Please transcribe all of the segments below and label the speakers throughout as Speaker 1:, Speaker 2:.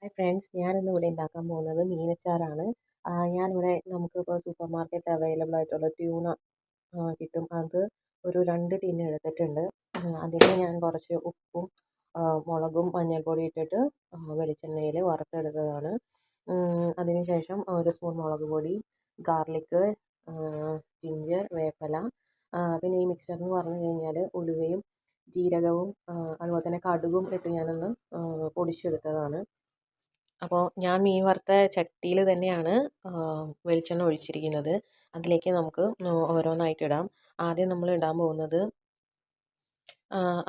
Speaker 1: Hi friends, ഞാനിന്ന് ഇവിടെ ഉണ്ടാക്കാൻ പോകുന്നത് മീനച്ചാറാണ്. ഞാനിവിടെ നമുക്കിപ്പോൾ സൂപ്പർ മാർക്കറ്റിൽ അവൈലബിൾ ആയിട്ടുള്ള ട്യൂണ കിട്ടും. അത് ഒരു 2 ടിൻ എടുത്തിട്ടുണ്ട്. അതിൽ ഞാൻ കുറച്ച് ഉപ്പും മുളകും മഞ്ഞൾപ്പൊടി ഇട്ടിട്ട് വെളിച്ചെണ്ണയിൽ വറുത്തെടുത്തതാണ്. അതിനുശേഷം 1 സ്പൂൺ മുളക് പൊടി, ഗാർലിക്ക്, ജിഞ്ചർ, വേപ്പില, പിന്നെ ഈ മിക്സ്ചർ എന്ന് പറഞ്ഞു കഴിഞ്ഞാൽ ഉലുവയും ജീരകവും അതുപോലെ തന്നെ കടുകും ഇട്ട് ഞാനൊന്ന് പൊടിച്ചെടുത്തതാണ്. അപ്പോൾ ഞാൻ മീൻ വറുത്ത ചട്ടിയിൽ തന്നെയാണ് വെളിച്ചെണ്ണ ഒഴിച്ചിരിക്കുന്നത്. അതിലേക്ക് നമുക്ക് ഓരോന്നായിട്ട് ഇടാം. ആദ്യം നമ്മൾ ഇടാൻ പോകുന്നത്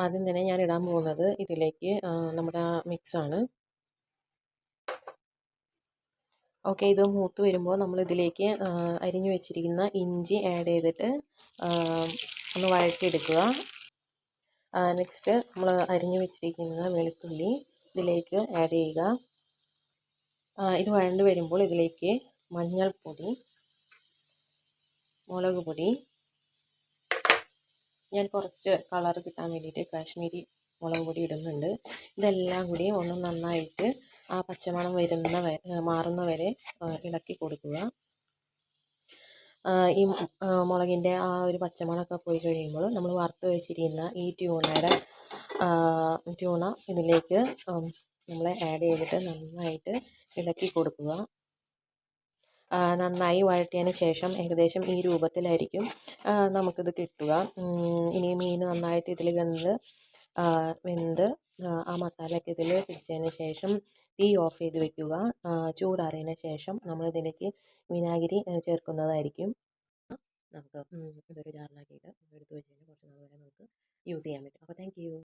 Speaker 1: ആദ്യം തന്നെ ഞാൻ ഇടാൻ പോകുന്നത് ഇതിലേക്ക് നമ്മുടെ മിക്സാണ്. ഓക്കെ, ഇത് മൂത്ത് വരുമ്പോൾ നമ്മൾ ഇതിലേക്ക് അരിഞ്ഞു വെച്ചിരിക്കുന്ന ഇഞ്ചി ആഡ് ചെയ്തിട്ട് ഒന്ന് വഴറ്റിയെടുക്കുക. നെക്സ്റ്റ് നമ്മൾ അരിഞ്ഞു വെച്ചിരിക്കുന്ന വെളുത്തുള്ളി ഇതിലേക്ക് ആഡ് ചെയ്യുക. ഇത് വഴണ്ട് വരുമ്പോൾ ഇതിലേക്ക് മഞ്ഞൾപ്പൊടി, മുളക് പൊടി, ഞാൻ കുറച്ച് കളർ കിട്ടാൻ വേണ്ടിയിട്ട് കാശ്മീരി മുളക് പൊടി ഇടുന്നുണ്ട്. ഇതെല്ലാം കൂടി ഒന്ന് നന്നായിട്ട് ആ പച്ചമണം മാറുന്ന വരെ ഇളക്കി കൊടുക്കുക. ഈ മുളകിൻ്റെ ആ ഒരു പച്ചമണമൊക്കെ പോയി കഴിയുമ്പോൾ നമ്മൾ വറുത്ത് വെച്ചിരിക്കുന്ന ഈ ട്യൂണ ഇതിലേക്ക് നമ്മൾ ആഡ് ചെയ്തിട്ട് നന്നായിട്ട് ഇളക്കി കൊടുക്കുക. നന്നായി വഴറ്റിയതിന് ശേഷം ഏകദേശം ഈ രൂപത്തിലായിരിക്കും നമുക്കിത് കിട്ടുക. ഇനി മീൻ നന്നായിട്ട് ഇതിൽ വെന്ത് ആ മസാലയൊക്കെ ഇതിൽ പിടിച്ചതിന് ശേഷം തീ ഓഫ് ചെയ്ത് വെക്കുക. ചൂടാറിയതിന് ശേഷം നമ്മളിതിലേക്ക് വിനാഗിരി ചേർക്കുന്നതായിരിക്കും. നമുക്ക് ഇതൊരു ജാറിലാക്കിയിട്ട് എടുത്ത് വെച്ച് കഴിഞ്ഞാൽ കുറച്ച് നാൾ വരെ നമുക്ക് യൂസ് ചെയ്യാൻ പറ്റും. അപ്പോൾ താങ്ക് യു.